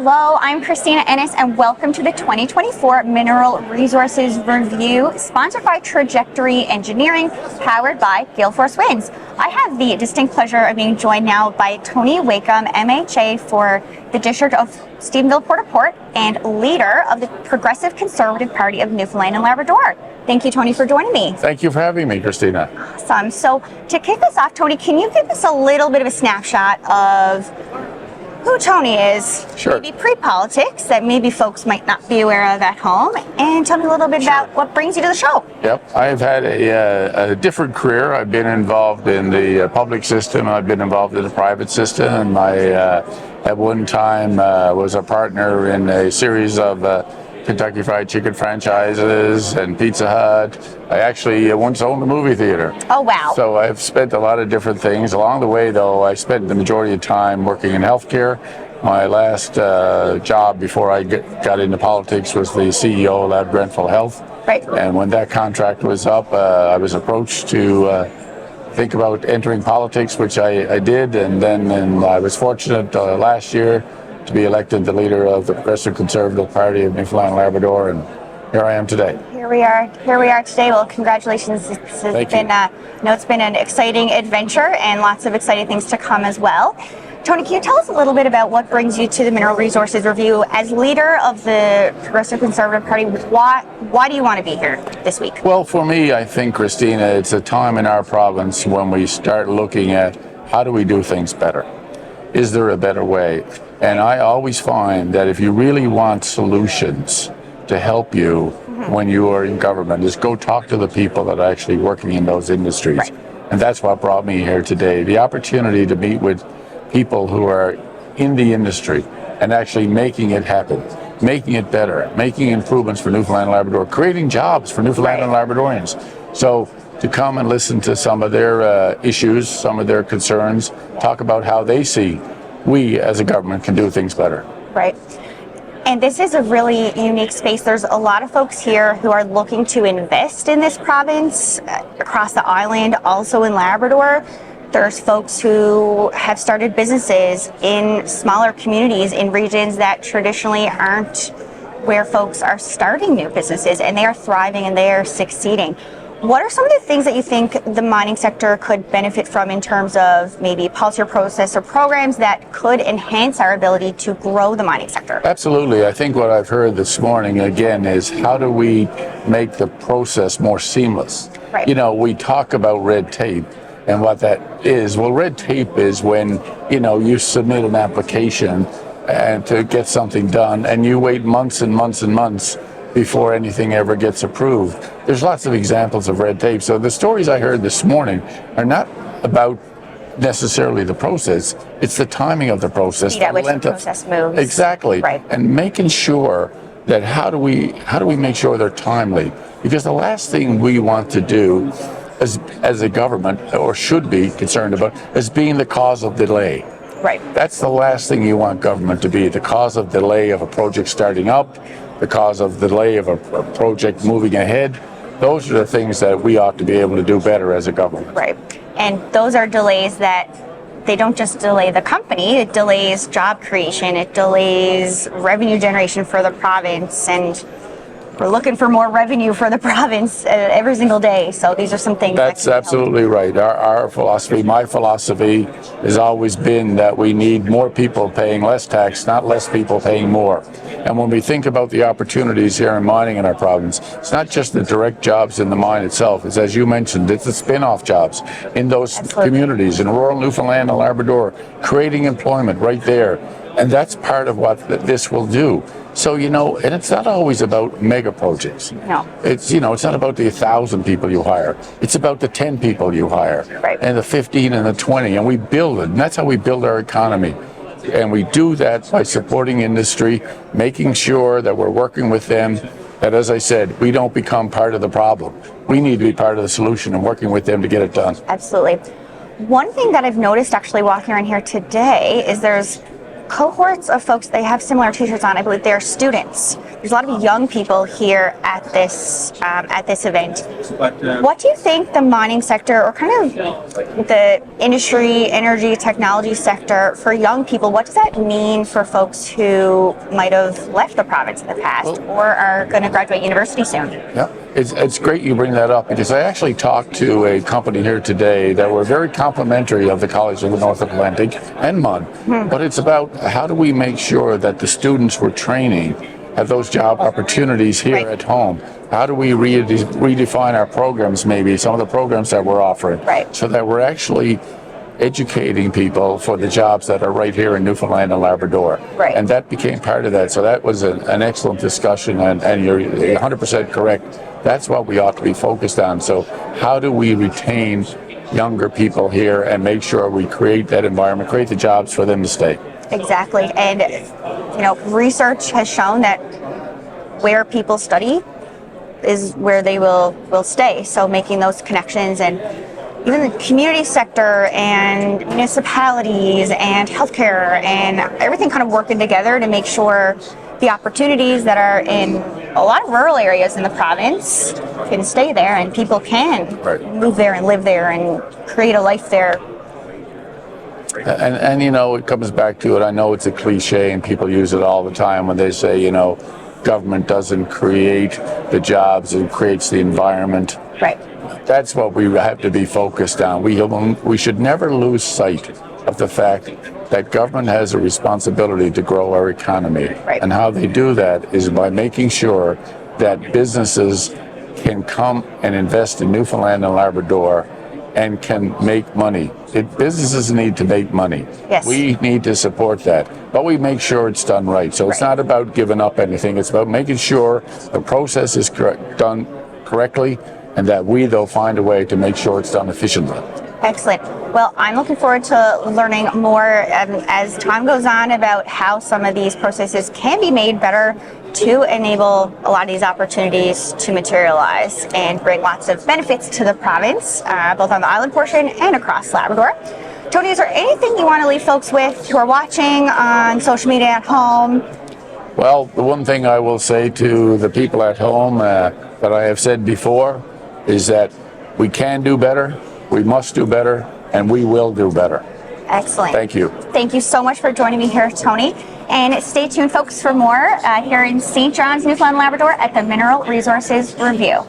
Hello, I'm Christina Ennis, and welcome to the 2024 Mineral Resources Review, sponsored by Trajectory Engineering, powered by Gale Force Winds. I have the distinct pleasure of being joined now by Tony Wakeham, MHA for the District of Stephenville, Port-au-Port, and leader of the Progressive Conservative Party of Newfoundland and Labrador. Thank you, Tony, for joining me. Thank you for having me, Christina. Awesome. So to kick us off, Tony, can you give us a little bit of a snapshot of who Tony is, Sure. Maybe pre-politics that maybe folks might not be aware of at home, and tell me a little bit about what brings you to the show. Yep, I've had a different career. I've been involved in the public system. I've been involved in the private system. I, at one time, was a partner in a series of Kentucky Fried Chicken franchises and Pizza Hut. I actually once owned a movie theater. Oh, wow. So I've spent a lot of different things. Along the way, though, I spent the majority of time working in healthcare. My last job before I got into politics was the CEO of Labrador Health. Right. And when that contract was up, I was approached to think about entering politics, which I did. And then I was fortunate last year to be elected the leader of the Progressive Conservative Party of Newfoundland and Labrador, and here I am today. Here we are today. Well, congratulations. It's been an exciting adventure and lots of exciting things to come as well. Tony, can you tell us a little bit about what brings you to the Mineral Resources Review as leader of the Progressive Conservative Party? Why do you want to be here this week? Well, for me, I think, Christina, it's a time in our province when we start looking at how do we do things better? Is there a better way? And I always find that if you really want solutions to help you when you are in government, is go talk to the people that are actually working in those industries. Right. And that's what brought me here today. The opportunity to meet with people who are in the industry and actually making it happen, making it better, making improvements for Newfoundland and Labrador, creating jobs for Newfoundland and Labradorians. So to come and listen to some of their issues, some of their concerns, talk about how they see we as a government can do things better. Right. And this is a really unique space. There's a lot of folks here who are looking to invest in this province, across the island, also in Labrador. There's folks who have started businesses in smaller communities in regions that traditionally aren't where folks are starting new businesses, and they are thriving and they are succeeding. What are some of the things that you think the mining sector could benefit from in terms of maybe policy or process or programs that could enhance our ability to grow the mining sector? Absolutely. I think what I've heard this morning, again, is how do we make the process more seamless? Right. You know, we talk about red tape and what that is. Well, red tape is when, you submit an application and to get something done and you wait months and months and months before anything ever gets approved. There's lots of examples of red tape. So the stories I heard this morning are not about necessarily the process, it's the timing of the process. At which the process moves. Exactly. Right. And making sure that how do we make sure they're timely? Because the last thing we want to do as a government, or should be concerned about, is being the cause of delay. Right. That's the last thing you want government to be, the cause of delay of a project starting up, the cause of delay of a project moving ahead. Those are the things that we ought to be able to do better as a government. Right. And those are delays that they don't just delay the company, it delays job creation, it delays revenue generation for the province, and we're looking for more revenue for the province every single day. So these are some things. That's absolutely right. Our philosophy, my philosophy, has always been that we need more people paying less tax, not less people paying more. And when we think about the opportunities here in mining in our province, it's not just the direct jobs in the mine itself. It's, as you mentioned, it's the spin-off jobs in those communities in rural Newfoundland and Labrador, creating employment right there. And that's part of what this will do. So, and it's not always about mega projects. No. It's, it's not about the 1,000 people you hire. It's about the 10 people you hire. Right. And the 15 and the 20. And we build it. And that's how we build our economy. And we do that by supporting industry, making sure that we're working with them, that, as I said, we don't become part of the problem. We need to be part of the solution and working with them to get it done. Absolutely. One thing that I've noticed actually walking around here today is there's cohorts of folks, they have similar t-shirts on. I believe they're students. There's a lot of young people here at this event. What do you think the mining sector, or kind of the industry, energy, technology sector for young people, what does that mean for folks who might have left the province in the past or are going to graduate university soon? Yeah, it's great you bring that up, because I actually talked to a company here today that were very complimentary of the College of the North Atlantic and MUN. But it's about how do we make sure that the students we're training have those job opportunities here at home. How do we redefine our programs, maybe some of the programs that we're offering, so that we're actually educating people for the jobs that are right here in Newfoundland and Labrador. And that became part of that. So that was an excellent discussion, and you're 100% correct. That's what we ought to be focused on. So how do we retain younger people here and make sure we create that environment, create the jobs for them to stay? Exactly. And research has shown that where people study is where they will stay. So making those connections, and even the community sector and municipalities and healthcare and everything kind of working together to make sure the opportunities that are in a lot of rural areas in the province can stay there, and people can move there and live there and create a life there. And it comes back to it. I know it's a cliche and people use it all the time when they say, government doesn't create the jobs, it creates the environment. That's what we have to be focused on. We should never lose sight of the fact that government has a responsibility to grow our economy. And how they do that is by making sure that businesses can come and invest in Newfoundland and Labrador and can make money. Businesses need to make money. We need to support that, but we make sure it's done right. So it's not about giving up anything. It's about making sure the process is done correctly, and that we, though, find a way to make sure it's done efficiently. Excellent. Well, I'm looking forward to learning more as time goes on about how some of these processes can be made better to enable a lot of these opportunities to materialize and bring lots of benefits to the province, both on the island portion and across Labrador. Tony, is there anything you want to leave folks with who are watching on social media at home? Well, the one thing I will say to the people at home that I have said before is that we can do better, we must do better, and we will do better. Excellent. Thank you. Thank you so much for joining me here, Tony. And stay tuned, folks, for more here in St. John's, Newfoundland, Labrador at the Mineral Resources Review.